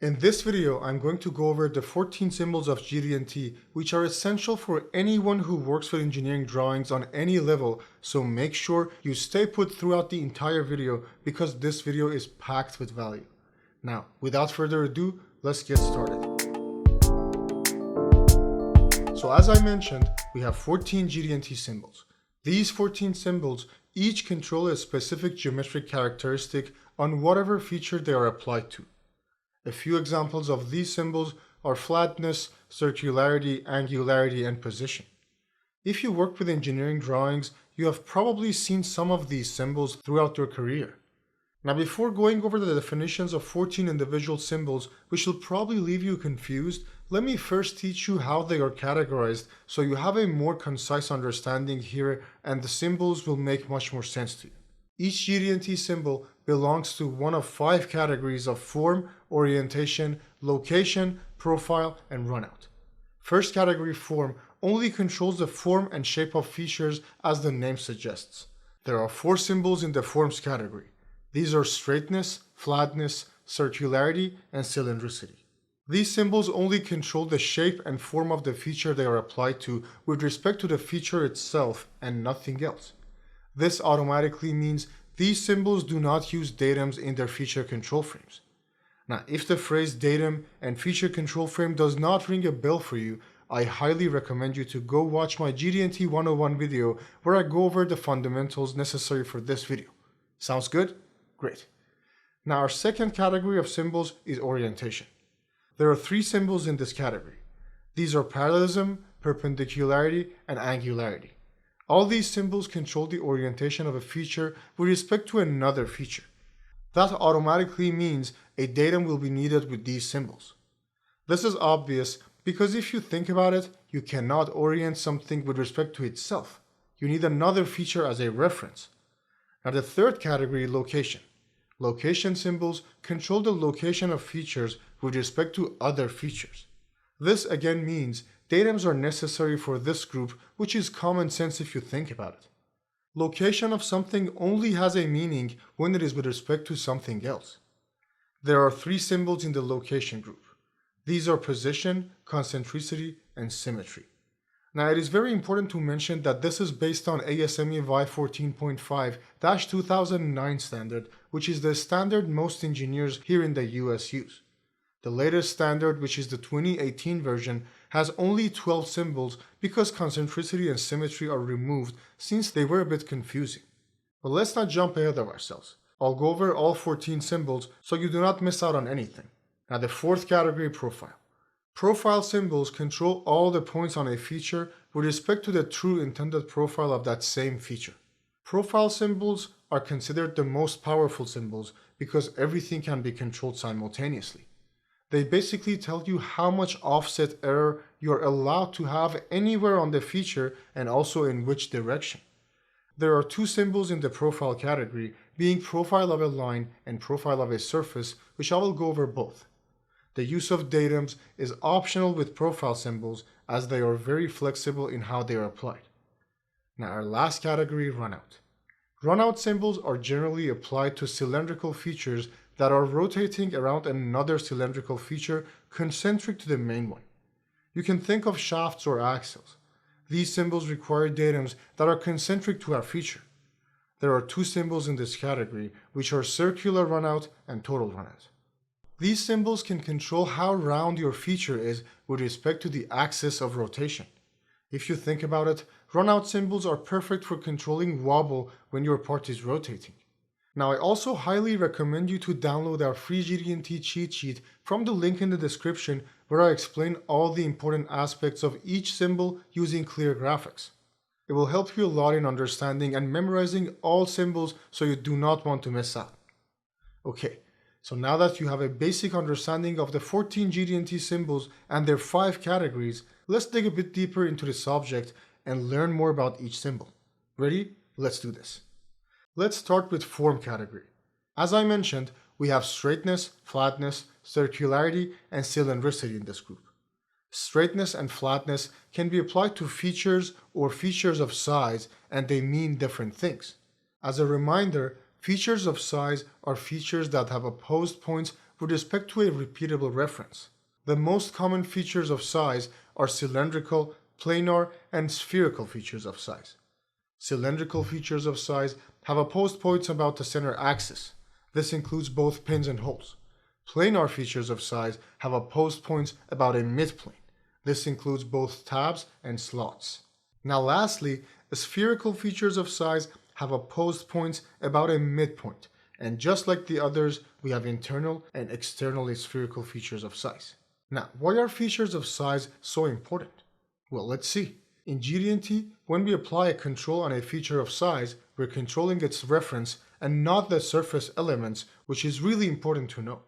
In this video, I'm going to go over the 14 symbols of GD&T, which are essential for anyone who works with engineering drawings on any level, so make sure you stay put throughout the entire video because this video is packed with value. Now, without further ado, let's get started. So as I mentioned, we have 14 GD&T symbols. These 14 symbols each control a specific geometric characteristic on whatever feature they are applied to. A few examples of these symbols are flatness, circularity, angularity, and position. If you work with engineering drawings, you have probably seen some of these symbols throughout your career. Now, before going over the definitions of 14 individual symbols, which will probably leave you confused, let me first teach you how they are categorized so you have a more concise understanding here and the symbols will make much more sense to you. Each GD&T symbol belongs to one of 5 categories of form, orientation, location, profile, and runout. First category, form, only controls the form and shape of features as the name suggests. There are 4 symbols in the forms category. These are straightness, flatness, circularity, and cylindricity. These symbols only control the shape and form of the feature they are applied to with respect to the feature itself and nothing else. This automatically means these symbols do not use datums in their feature control frames. Now, if the phrase datum and feature control frame does not ring a bell for you, I highly recommend you to go watch my GD&T 101 video where I go over the fundamentals necessary for this video. Sounds good? Great. Now, our second category of symbols is orientation. There are 3 symbols in this category. These are parallelism, perpendicularity, and angularity. All these symbols control the orientation of a feature with respect to another feature. That automatically means a datum will be needed with these symbols. This is obvious because if you think about it, you cannot orient something with respect to itself. You need another feature as a reference. Now, the third category, location. Location symbols control the location of features with respect to other features. This again means datums are necessary for this group, which is common sense if you think about it. Location of something only has a meaning when it is with respect to something else. There are 3 symbols in the location group. These are position, concentricity, and symmetry. Now, it is very important to mention that this is based on ASME VI 14.5-2009 standard, which is the standard most engineers here in the US use. The latest standard, which is the 2018 version, has only 12 symbols because concentricity and symmetry are removed since they were a bit confusing. But let's not jump ahead of ourselves. I'll go over all 14 symbols so you do not miss out on anything. Now, the fourth category, profile. Profile symbols control all the points on a feature with respect to the true intended profile of that same feature. Profile symbols are considered the most powerful symbols because everything can be controlled simultaneously. They basically tell you how much offset error you're allowed to have anywhere on the feature and also in which direction. There are 2 symbols in the profile category, being profile of a line and profile of a surface, which I will go over both. The use of datums is optional with profile symbols as they are very flexible in how they are applied. Now, our last category, runout. Runout symbols are generally applied to cylindrical features that are rotating around another cylindrical feature concentric to the main one. You can think of shafts or axles. These symbols require datums that are concentric to our feature. There are 2 symbols in this category, which are circular runout and total runout. These symbols can control how round your feature is with respect to the axis of rotation. If you think about it, runout symbols are perfect for controlling wobble when your part is rotating. Now, I also highly recommend you to download our free GD&T cheat sheet from the link in the description where I explain all the important aspects of each symbol using clear graphics. It will help you a lot in understanding and memorizing all symbols so you do not want to miss out. Okay, so now that you have a basic understanding of the 14 GD&T symbols and their 5 categories, let's dig a bit deeper into the subject and learn more about each symbol. Ready? Let's do this. Let's start with form category. As I mentioned, we have straightness, flatness, circularity, and cylindricity in this group. Straightness and flatness can be applied to features or features of size, and they mean different things. As a reminder, features of size are features that have opposed points with respect to a repeatable reference. The most common features of size are cylindrical, planar, and spherical features of size. Cylindrical features of size have opposed points about the center axis. This includes both pins and holes. Planar features of size have opposed points about a midplane. This includes both tabs and slots. Now lastly, spherical features of size have opposed points about a midpoint. And just like the others, we have internal and externally spherical features of size. Now, why are features of size so important? Well, let's see. In GD&T, when we apply a control on a feature of size, we're controlling its reference and not the surface elements, which is really important to know.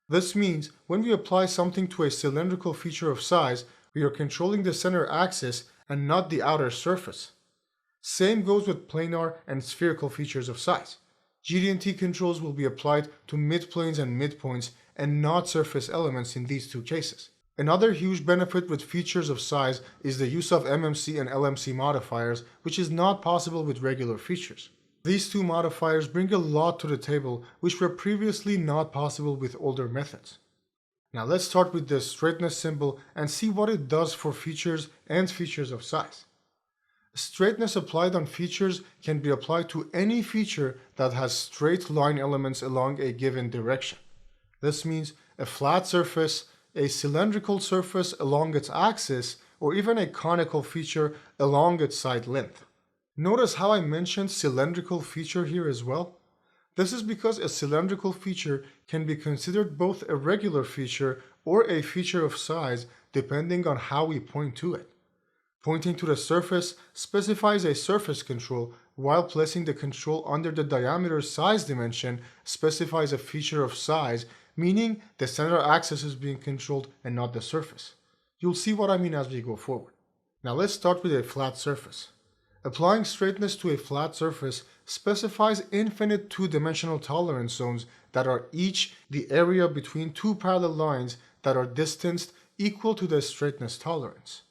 This means when we apply something to a cylindrical feature of size, we are controlling the center axis and not the outer surface. Same goes with planar and spherical features of size. GD&T controls will be applied to midplanes and midpoints and not surface elements in these two cases. Another huge benefit with features of size is the use of MMC and LMC modifiers, which is not possible with regular features. These two modifiers bring a lot to the table, which were previously not possible with older methods. Now let's start with the straightness symbol and see what it does for features and features of size. Straightness applied on features can be applied to any feature that has straight line elements along a given direction. This means a flat surface, a cylindrical surface along its axis, or even a conical feature along its side length. Notice how I mentioned cylindrical feature here as well? This is because a cylindrical feature can be considered both a regular feature or a feature of size depending on how we point to it. Pointing to the surface specifies a surface control, while placing the control under the diameter size dimension specifies a feature of size, meaning the center axis is being controlled and not the surface. You'll see what I mean as we go forward. Now let's start with a flat surface. Applying straightness to a flat surface specifies infinite two-dimensional tolerance zones that are each the area between two parallel lines that are distanced equal to the straightness tolerance.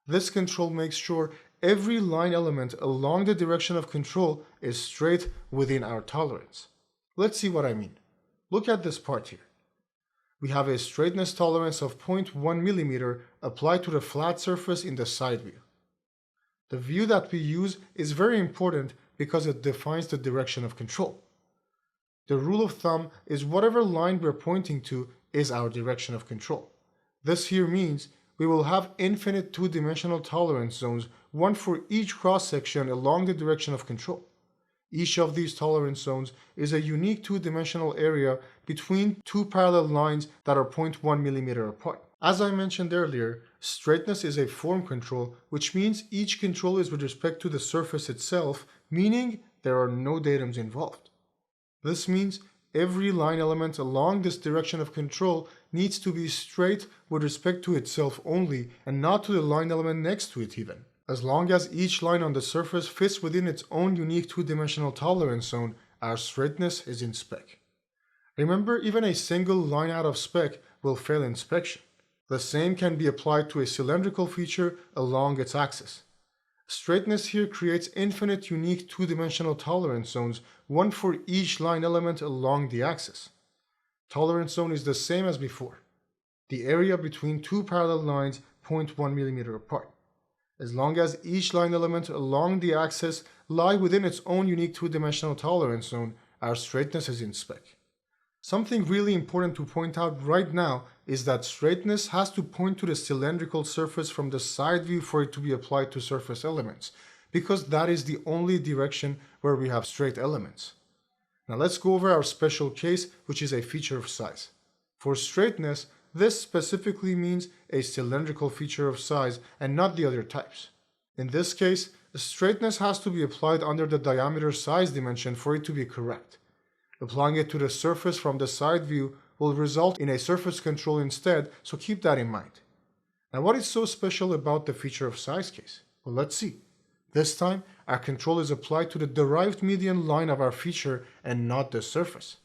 This control makes sure every line element along the direction of control is straight within our tolerance. Let's see what I mean. Look at this part here. We have a straightness tolerance of 0.1 mm applied to the flat surface in the side view. The view that we use is very important because it defines the direction of control. The rule of thumb is whatever line we're pointing to is our direction of control. This here means we will have infinite two-dimensional tolerance zones, one for each cross-section along the direction of control. Each of these tolerance zones is a unique two-dimensional area between two parallel lines that are 0.1 mm apart. As I mentioned earlier, straightness is a form control, which means each control is with respect to the surface itself, meaning there are no datums involved. This means every line element along this direction of control needs to be straight with respect to itself only and not to the line element next to it even. As long as each line on the surface fits within its own unique two-dimensional tolerance zone, our straightness is in spec. Remember, even a single line out of spec will fail inspection. The same can be applied to a cylindrical feature along its axis. Straightness here creates infinite unique two-dimensional tolerance zones, one for each line element along the axis. Tolerance zone is the same as before. The area between two parallel lines 0.1 mm apart. As long as each line element along the axis lie within its own unique two-dimensional tolerance zone, our straightness is in spec. Something really important to point out right now is that straightness has to point to the cylindrical surface from the side view for it to be applied to surface elements, because that is the only direction where we have straight elements. Now let's go over our special case, which is a feature of size. For straightness, this specifically means a cylindrical feature of size and not the other types. In this case, straightness has to be applied under the diameter size dimension for it to be correct. Applying it to the surface from the side view will result in a surface control instead, so keep that in mind. Now what is so special about the feature of size case? Well, let's see. This time, our control is applied to the derived median line of our feature and not the surface.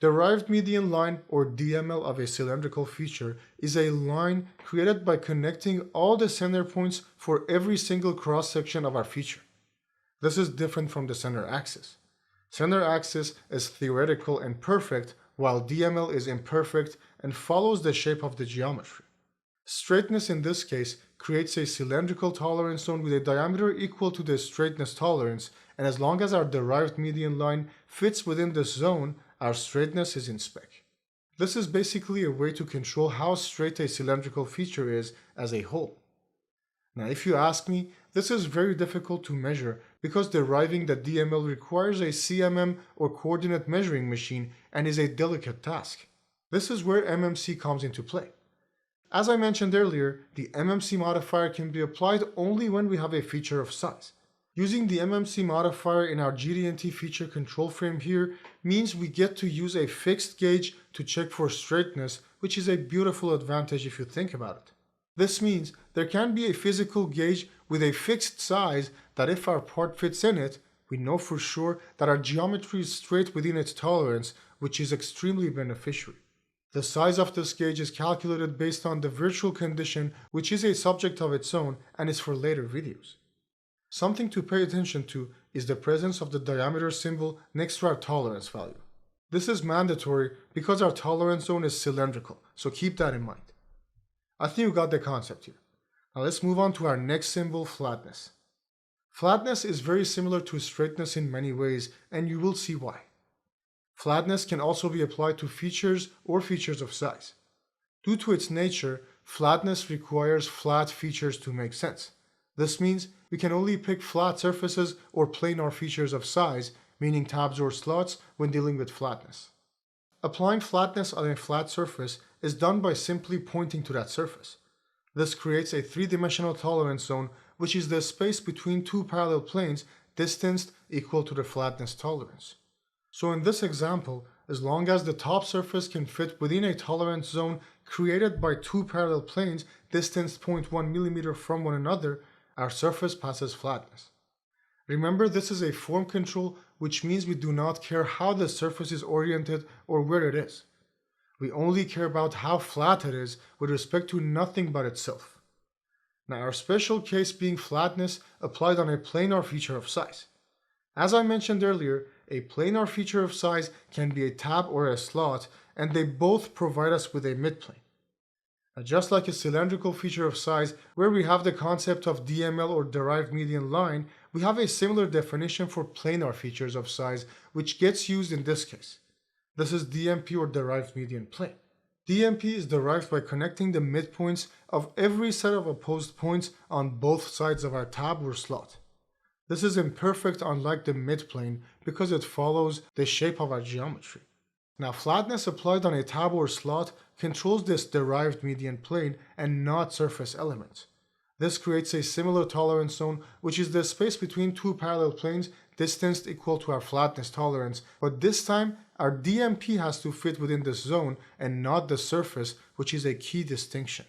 Derived median line, or DML, of a cylindrical feature is a line created by connecting all the center points for every single cross-section of our feature. This is different from the center axis. Center axis is theoretical and perfect, while DML is imperfect and follows the shape of the geometry. Straightness in this case creates a cylindrical tolerance zone with a diameter equal to the straightness tolerance, and as long as our derived median line fits within this zone, our straightness is in spec. This is basically a way to control how straight a cylindrical feature is as a whole. Now, if you ask me, this is very difficult to measure because deriving the DML requires a CMM or coordinate measuring machine and is a delicate task. This is where MMC comes into play. As I mentioned earlier, the MMC modifier can be applied only when we have a feature of size. Using the MMC modifier in our GD&T feature control frame here means we get to use a fixed gauge to check for straightness, which is a beautiful advantage if you think about it. This means there can be a physical gauge with a fixed size that if our part fits in it, we know for sure that our geometry is straight within its tolerance, which is extremely beneficial. The size of this gauge is calculated based on the virtual condition, which is a subject of its own and is for later videos. Something to pay attention to is the presence of the diameter symbol next to our tolerance value. This is mandatory because our tolerance zone is cylindrical, so keep that in mind. I think you got the concept here. Now let's move on to our next symbol, flatness. Flatness is very similar to straightness in many ways, and you will see why. Flatness can also be applied to features or features of size. Due to its nature, flatness requires flat features to make sense. This means we can only pick flat surfaces or planar features of size, meaning tabs or slots, when dealing with flatness. Applying flatness on a flat surface is done by simply pointing to that surface. This creates a three-dimensional tolerance zone, which is the space between two parallel planes distanced equal to the flatness tolerance. So in this example, as long as the top surface can fit within a tolerance zone created by two parallel planes distanced 0.1 mm from one another, our surface passes flatness. Remember, this is a form control, which means we do not care how the surface is oriented or where it is. We only care about how flat it is with respect to nothing but itself. Now, our special case being flatness applied on a planar feature of size. As I mentioned earlier, a planar feature of size can be a tab or a slot, and they both provide us with a midplane. Now, just like a cylindrical feature of size where we have the concept of DML or derived median line, we have a similar definition for planar features of size, which gets used in this case. This is DMP or derived median plane. DMP is derived by connecting the midpoints of every set of opposed points on both sides of our tab or slot. This is imperfect unlike the midplane because it follows the shape of our geometry. Now, flatness applied on a tab or slot controls this derived median plane and not surface elements. This creates a similar tolerance zone, which is the space between two parallel planes distanced equal to our flatness tolerance, but this time our DMP has to fit within this zone and not the surface, which is a key distinction.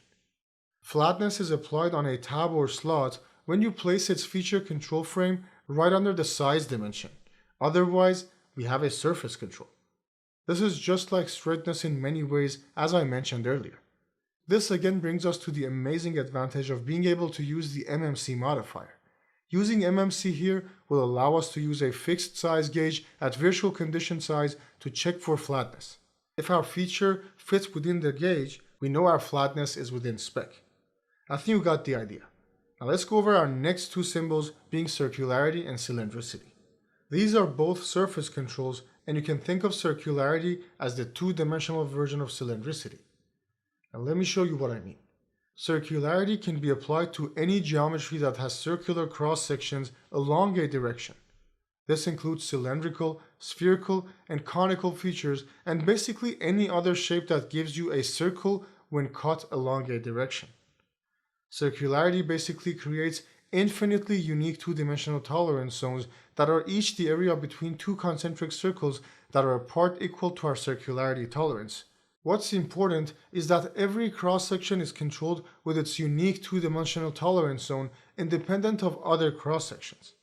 Flatness is applied on a tab or slot when you place its feature control frame right under the size dimension. Otherwise, we have a surface control. This is just like straightness in many ways, as I mentioned earlier. This again brings us to the amazing advantage of being able to use the MMC modifier. Using MMC here will allow us to use a fixed size gauge at virtual condition size to check for flatness. If our feature fits within the gauge, we know our flatness is within spec. I think you got the idea. Now let's go over our next two symbols being circularity and cylindricity. These are both surface controls, and you can think of circularity as the two-dimensional version of cylindricity. Now let me show you what I mean. Circularity can be applied to any geometry that has circular cross-sections along a direction. This includes cylindrical, spherical, and conical features, and basically any other shape that gives you a circle when cut along a direction. Circularity basically creates infinitely unique two-dimensional tolerance zones that are each the area between two concentric circles that are apart equal to our circularity tolerance. What's important is that every cross-section is controlled with its unique two-dimensional tolerance zone independent of other cross-sections.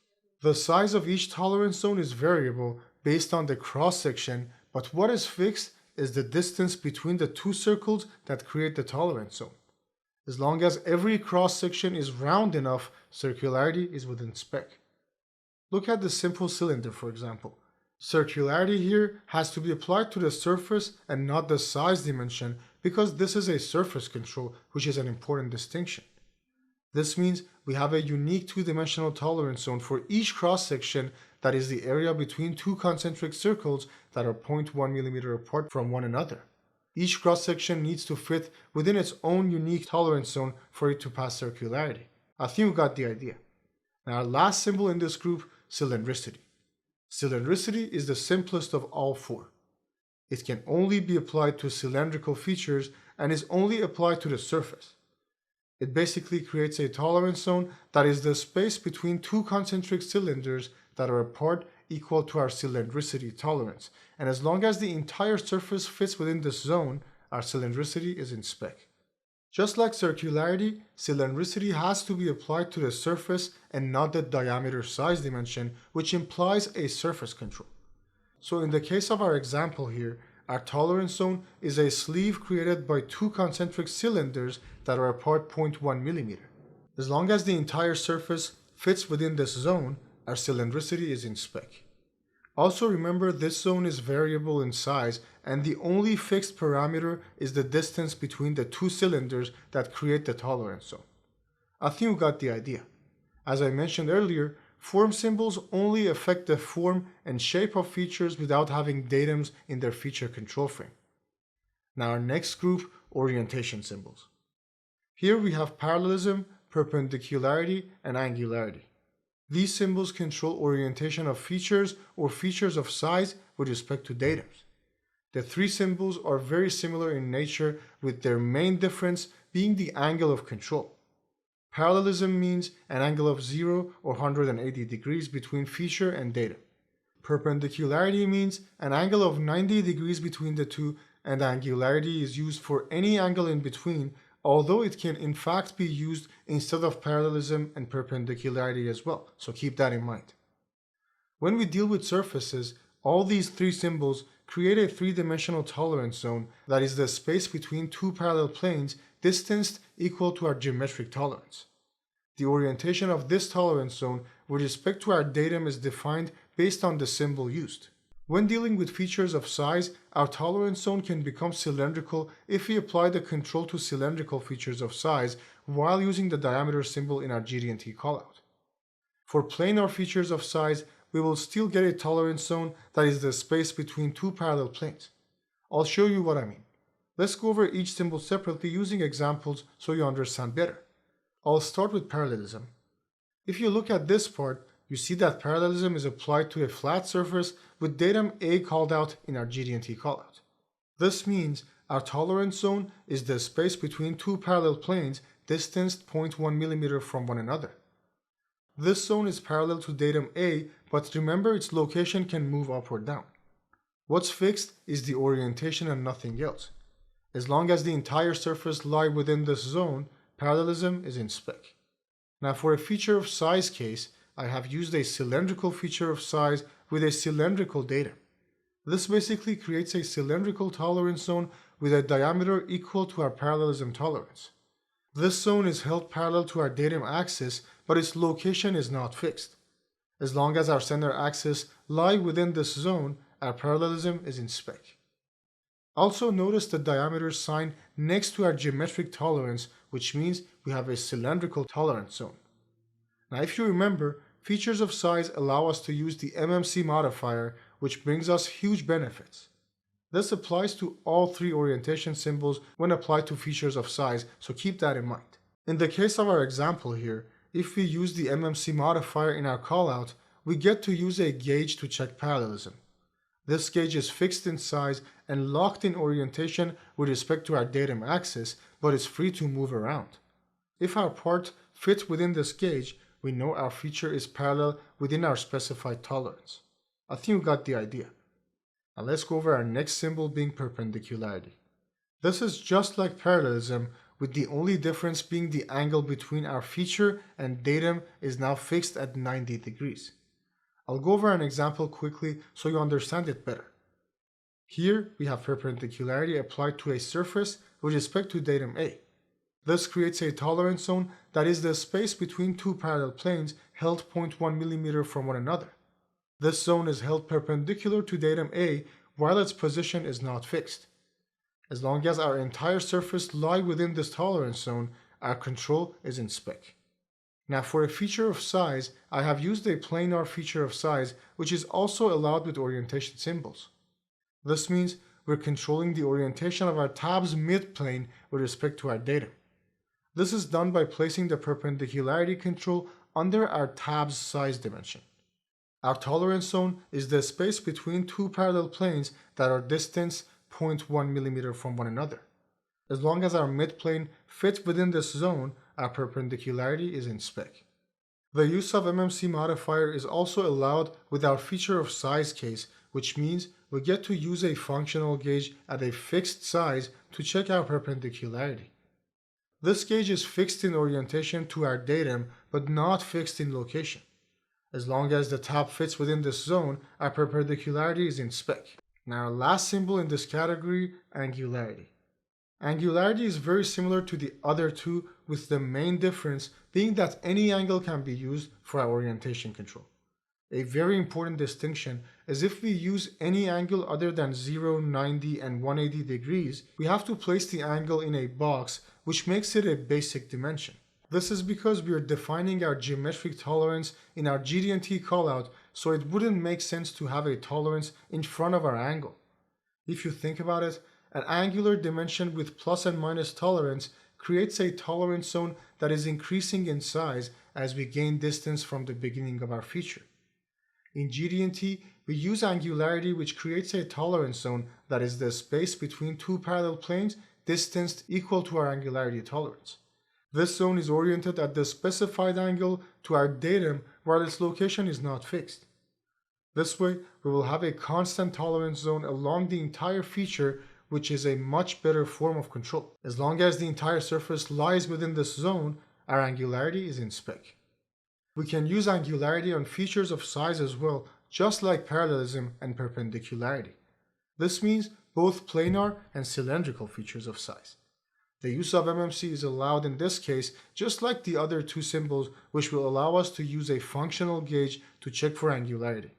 The size of each tolerance zone is variable based on the cross-section, but what is fixed is the distance between the two circles that create the tolerance zone. As long as every cross-section is round enough, circularity is within spec. Look at the simple cylinder, for example. Circularity here has to be applied to the surface and not the size dimension because this is a surface control, which is an important distinction. This means we have a unique two-dimensional tolerance zone for each cross-section, that is the area between two concentric circles that are 0.1 mm apart from one another. Each cross-section needs to fit within its own unique tolerance zone for it to pass circularity. I think you got the idea. Now our last symbol in this group, cylindricity. Cylindricity is the simplest of all four. It can only be applied to cylindrical features and is only applied to the surface. It basically creates a tolerance zone that is the space between two concentric cylinders that are apart equal to our cylindricity tolerance, and as long as the entire surface fits within this zone, our cylindricity is in spec. Just like circularity, cylindricity has to be applied to the surface and not the diameter size dimension, which implies a surface control. So in the case of our example here, our tolerance zone is a sleeve created by two concentric cylinders that are apart 0.1 mm. As long as the entire surface fits within this zone, our cylindricity is in spec. Also remember, this zone is variable in size and the only fixed parameter is the distance between the two cylinders that create the tolerance zone. I think you got the idea. As I mentioned earlier, form symbols only affect the form and shape of features without having datums in their feature control frame. Now our next group, orientation symbols. Here we have parallelism, perpendicularity, and angularity. These symbols control orientation of features or features of size with respect to datums. The three symbols are very similar in nature, with their main difference being the angle of control. Parallelism means an angle of 0 or 180 degrees between feature and datum. Perpendicularity means an angle of 90 degrees between the two, and angularity is used for any angle in between, although it can in fact be used instead of parallelism and perpendicularity as well, so keep that in mind. When we deal with surfaces, all these three symbols create a three-dimensional tolerance zone that is the space between two parallel planes distanced equal to our geometric tolerance. The orientation of this tolerance zone with respect to our datum is defined based on the symbol used. When dealing with features of size, our tolerance zone can become cylindrical if we apply the control to cylindrical features of size while using the diameter symbol in our GD&T callout. For planar features of size, we will still get a tolerance zone that is the space between two parallel planes. I'll show you what I mean. Let's go over each symbol separately using examples so you understand better. I'll start with parallelism. If you look at this part, you see that parallelism is applied to a flat surface with datum A called out in our GD&T callout. This means our tolerance zone is the space between two parallel planes distanced 0.1 mm from one another. This zone is parallel to datum A, but remember its location can move up or down. What's fixed is the orientation and nothing else. As long as the entire surface lies within this zone, parallelism is in spec. Now for a feature of size case, I have used a cylindrical feature of size with a cylindrical datum. This basically creates a cylindrical tolerance zone with a diameter equal to our parallelism tolerance. This zone is held parallel to our datum axis, but its location is not fixed. As long as our center axis lies within this zone, our parallelism is in spec. Also notice the diameter sign next to our geometric tolerance, which means we have a cylindrical tolerance zone. Now if you remember, features of size allow us to use the MMC modifier, which brings us huge benefits. This applies to all three orientation symbols when applied to features of size, so keep that in mind. In the case of our example here, if we use the MMC modifier in our callout, we get to use a gauge to check parallelism. This gauge is fixed in size and locked in orientation with respect to our datum axis, but is free to move around. If our part fits within this gauge, we know our feature is parallel within our specified tolerance. I think you got the idea. Now let's go over our next symbol being perpendicularity. This is just like parallelism, with the only difference being the angle between our feature and datum is now fixed at 90 degrees. I'll go over an example quickly so you understand it better. Here we have perpendicularity applied to a surface with respect to datum A. This creates a tolerance zone that is the space between two parallel planes held 0.1 mm from one another. This zone is held perpendicular to datum A while its position is not fixed. As long as our entire surface lies within this tolerance zone, our control is in spec. Now for a feature of size, I have used a planar feature of size which is also allowed with orientation symbols. This means we're controlling the orientation of our tab's midplane with respect to our datum. This is done by placing the perpendicularity control under our tab's size dimension. Our tolerance zone is the space between two parallel planes that are distanced 0.1 mm from one another. As long as our midplane fits within this zone, our perpendicularity is in spec. The use of MMC modifier is also allowed with our feature of size case, which means we get to use a functional gauge at a fixed size to check our perpendicularity. This gauge is fixed in orientation to our datum, but not fixed in location. As long as the tab fits within this zone, our perpendicularity is in spec. Now our last symbol in this category, Angularity. Angularity is very similar to the other two, with the main difference being that any angle can be used for our orientation control. A very important distinction is if we use any angle other than 0, 90, and 180 degrees, we have to place the angle in a box, which makes it a basic dimension. This is because we are defining our geometric tolerance in our GD&T callout, so it wouldn't make sense to have a tolerance in front of our angle. If you think about it, an angular dimension with plus and minus tolerance creates a tolerance zone that is increasing in size as we gain distance from the beginning of our feature. In GD&T, we use angularity, which creates a tolerance zone that is the space between two parallel planes distanced equal to our angularity tolerance. This zone is oriented at the specified angle to our datum while its location is not fixed. This way, we will have a constant tolerance zone along the entire feature, which is a much better form of control. As long as the entire surface lies within this zone, our angularity is in spec. We can use angularity on features of size as well, just like parallelism and perpendicularity. This means both planar and cylindrical features of size. The use of MMC is allowed in this case, just like the other two symbols, which will allow us to use a functional gauge to check for angularity.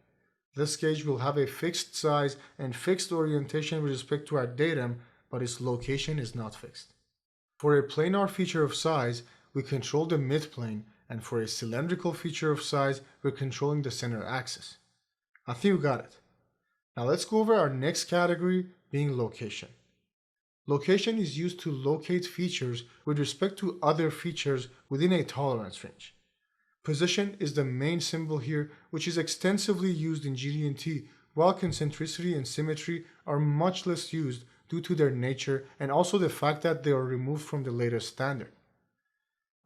This gauge will have a fixed size and fixed orientation with respect to our datum, but its location is not fixed. For a planar feature of size, we control the midplane, and for a cylindrical feature of size, we're controlling the center axis. I think you got it. Now let's go over our next category, being location. Location is used to locate features with respect to other features within a tolerance range. Position is the main symbol here, which is extensively used in GD&T, while concentricity and symmetry are much less used due to their nature and also the fact that they are removed from the latest standard.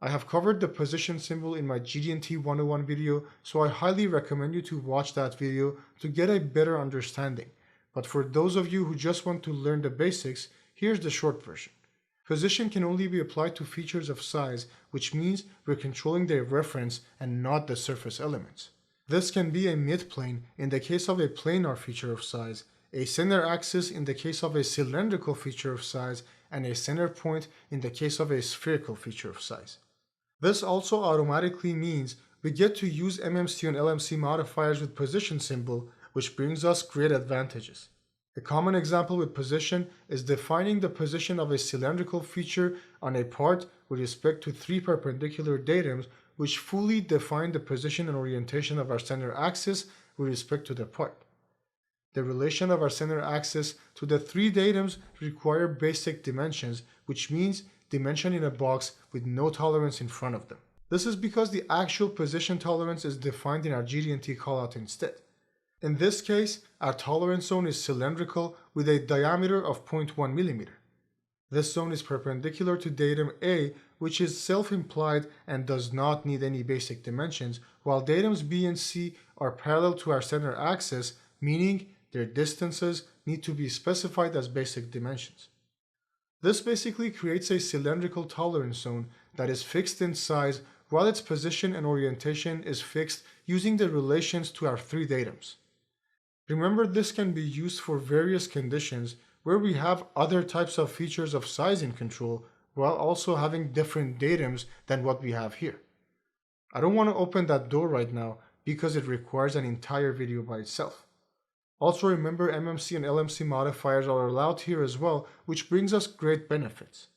I have covered the position symbol in my GD&T 101 video, so I highly recommend you to watch that video to get a better understanding. But for those of you who just want to learn the basics, here's the short version. Position can only be applied to features of size, which means we're controlling their reference and not the surface elements. This can be a midplane in the case of a planar feature of size, a center axis in the case of a cylindrical feature of size, and a center point in the case of a spherical feature of size. This also automatically means we get to use MMC and LMC modifiers with position symbol, which brings us great advantages. A common example with position is defining the position of a cylindrical feature on a part with respect to three perpendicular datums, which fully define the position and orientation of our center axis with respect to the part. The relation of our center axis to the three datums require basic dimensions, which means dimension in a box with no tolerance in front of them. This is because the actual position tolerance is defined in our GD&T callout instead. In this case, our tolerance zone is cylindrical with a diameter of 0.1 mm. This zone is perpendicular to datum A, which is self-implied and does not need any basic dimensions, while datums B and C are parallel to our center axis, meaning their distances need to be specified as basic dimensions. This basically creates a cylindrical tolerance zone that is fixed in size, while its position and orientation is fixed using the relations to our three datums. Remember, this can be used for various conditions where we have other types of features of size in control while also having different datums than what we have here. I don't want to open that door right now because it requires an entire video by itself. Also remember, MMC and LMC modifiers are allowed here as well, which brings us great benefits.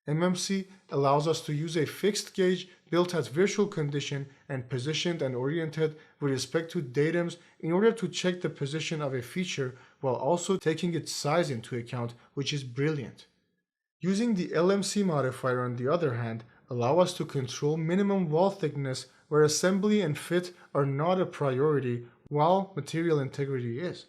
MMC allows us to use a fixed gauge built as virtual condition and positioned and oriented with respect to datums in order to check the position of a feature while also taking its size into account, which is brilliant. Using the LMC modifier, on the other hand, allow us to control minimum wall thickness where assembly and fit are not a priority while material integrity is.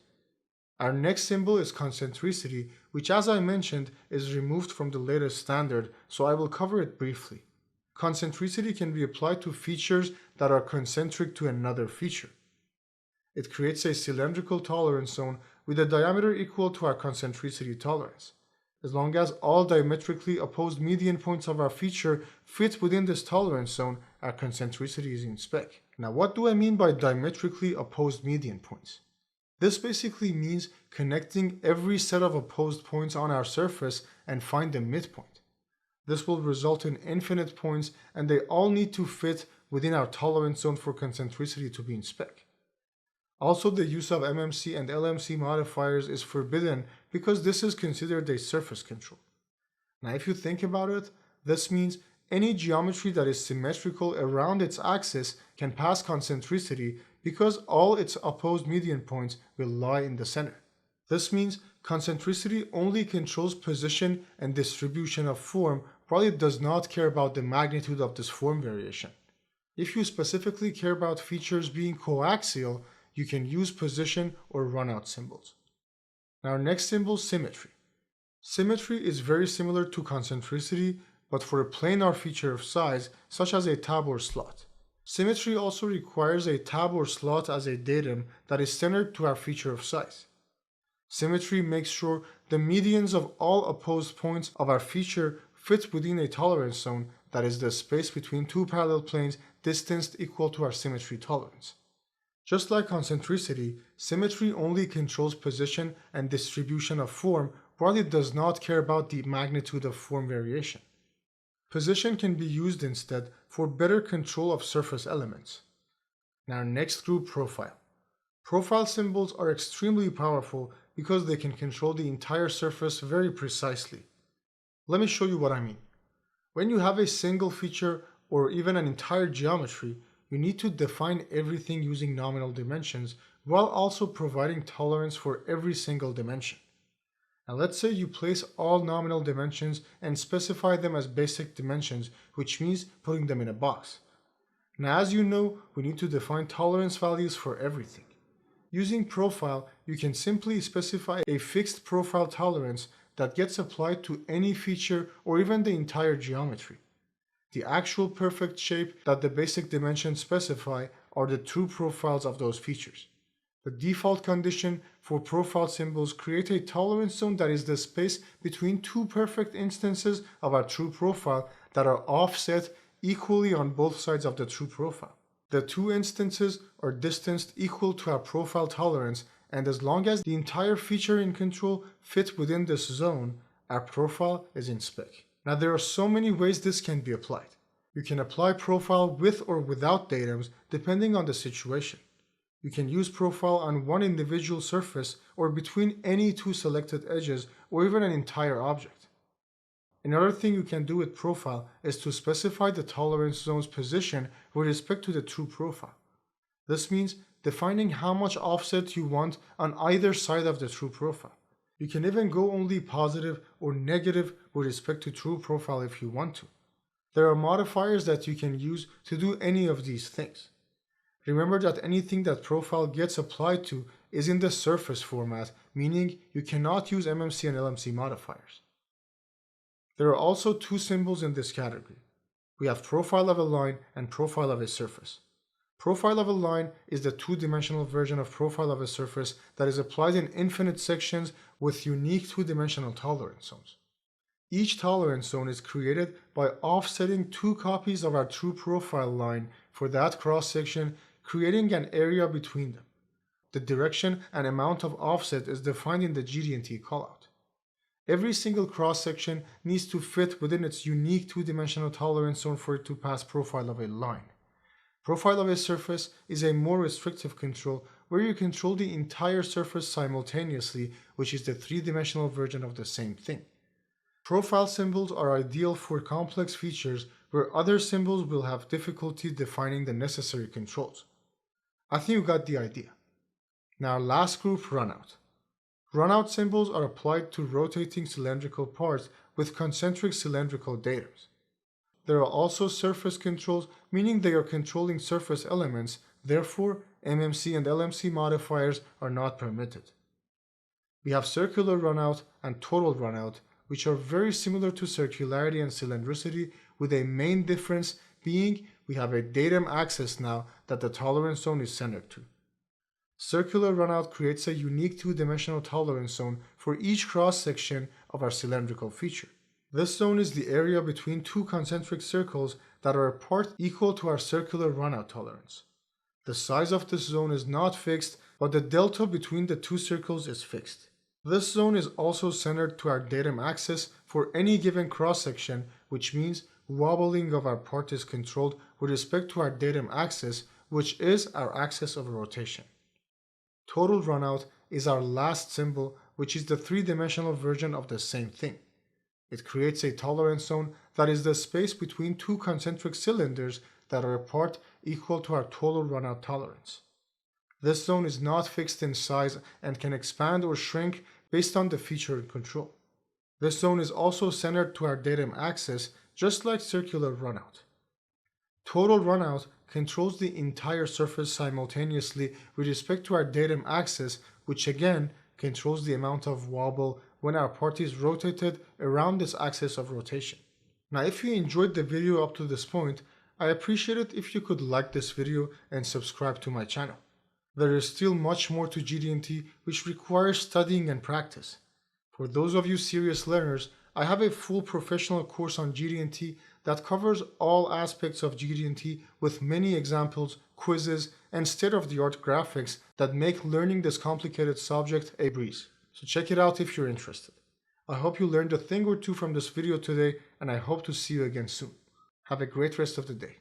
Our next symbol is concentricity, which, as I mentioned, is removed from the latest standard, so I will cover it briefly. Concentricity can be applied to features that are concentric to another feature. It creates a cylindrical tolerance zone with a diameter equal to our concentricity tolerance. As long as all diametrically opposed median points of our feature fit within this tolerance zone, our concentricity is in spec. Now, what do I mean by diametrically opposed median points? This basically means connecting every set of opposed points on our surface and find the midpoint. This will result in infinite points, and they all need to fit within our tolerance zone for concentricity to be in spec. Also, the use of MMC and LMC modifiers is forbidden because this is considered a surface control. Now, if you think about it, this means any geometry that is symmetrical around its axis can pass concentricity because all its opposed median points will lie in the center. This means concentricity only controls position and distribution of form, while it does not care about the magnitude of this form variation. If you specifically care about features being coaxial, you can use position or runout symbols. Now, our next symbol, symmetry. Symmetry is very similar to concentricity, but for a planar feature of size, such as a tab or slot. Symmetry also requires a tab or slot as a datum that is centered to our feature of size. Symmetry makes sure the medians of all opposed points of our feature fit within a tolerance zone, that is the space between two parallel planes distanced equal to our symmetry tolerance. Just like concentricity, symmetry only controls position and distribution of form, while it does not care about the magnitude of form variation. Position can be used instead for better control of surface elements. Now, next group, profile. Profile symbols are extremely powerful because they can control the entire surface very precisely. Let me show you what I mean. When you have a single feature or even an entire geometry, you need to define everything using nominal dimensions while also providing tolerance for every single dimension. Now, let's say you place all nominal dimensions and specify them as basic dimensions, which means putting them in a box. Now, as you know, we need to define tolerance values for everything. Using profile, you can simply specify a fixed profile tolerance that gets applied to any feature or even the entire geometry. The actual perfect shape that the basic dimensions specify are the true profiles of those features. The default condition for profile symbols create a tolerance zone that is the space between two perfect instances of our true profile that are offset equally on both sides of the true profile. The two instances are distanced equal to our profile tolerance, and as long as the entire feature in control fits within this zone, our profile is in spec. Now, there are so many ways this can be applied. You can apply profile with or without datums depending on the situation. You can use profile on one individual surface or between any two selected edges or even an entire object. Another thing you can do with profile is to specify the tolerance zone's position with respect to the true profile. This means defining how much offset you want on either side of the true profile. You can even go only positive or negative with respect to true profile if you want to. There are modifiers that you can use to do any of these things. Remember that anything that profile gets applied to is in the surface format, meaning you cannot use MMC and LMC modifiers. There are also two symbols in this category. We have profile of a line and profile of a surface. Profile of a line is the two-dimensional version of profile of a surface that is applied in infinite sections with unique two-dimensional tolerance zones. Each tolerance zone is created by offsetting two copies of our true profile line for that cross-section, creating an area between them. The direction and amount of offset is defined in the GD&T callout. Every single cross-section needs to fit within its unique two-dimensional tolerance zone for it to pass profile of a line. Profile of a surface is a more restrictive control where you control the entire surface simultaneously, which is the three-dimensional version of the same thing. Profile symbols are ideal for complex features where other symbols will have difficulty defining the necessary controls. I think you got the idea. Now last group, runout. Runout symbols are applied to rotating cylindrical parts with concentric cylindrical datums. There are also surface controls, meaning they are controlling surface elements, therefore MMC and LMC modifiers are not permitted. We have circular runout and total runout, which are very similar to circularity and cylindricity, with a main difference being we have a datum axis now that the tolerance zone is centered to. Circular runout creates a unique two-dimensional tolerance zone for each cross-section of our cylindrical feature. This zone is the area between two concentric circles that are apart equal to our circular runout tolerance. The size of this zone is not fixed, but the delta between the two circles is fixed. This zone is also centered to our datum axis for any given cross-section, which means wobbling of our part is controlled with respect to our datum axis, which is our axis of rotation. Total runout is our last symbol, which is the three-dimensional version of the same thing. It creates a tolerance zone that is the space between two concentric cylinders that are apart equal to our total runout tolerance. This zone is not fixed in size and can expand or shrink based on the feature and control. This zone is also centered to our datum axis, just like circular runout. Total runout controls the entire surface simultaneously with respect to our datum axis, which again controls the amount of wobble when our part is rotated around this axis of rotation. Now, if you enjoyed the video up to this point, I appreciate it if you could like this video and subscribe to my channel. There is still much more to GD&T which requires studying and practice. For those of you serious learners, I have a full professional course on GD&T that covers all aspects of GD&T with many examples, quizzes, and state-of-the-art graphics that make learning this complicated subject a breeze. So check it out if you're interested. I hope you learned a thing or two from this video today, and I hope to see you again soon. Have a great rest of the day.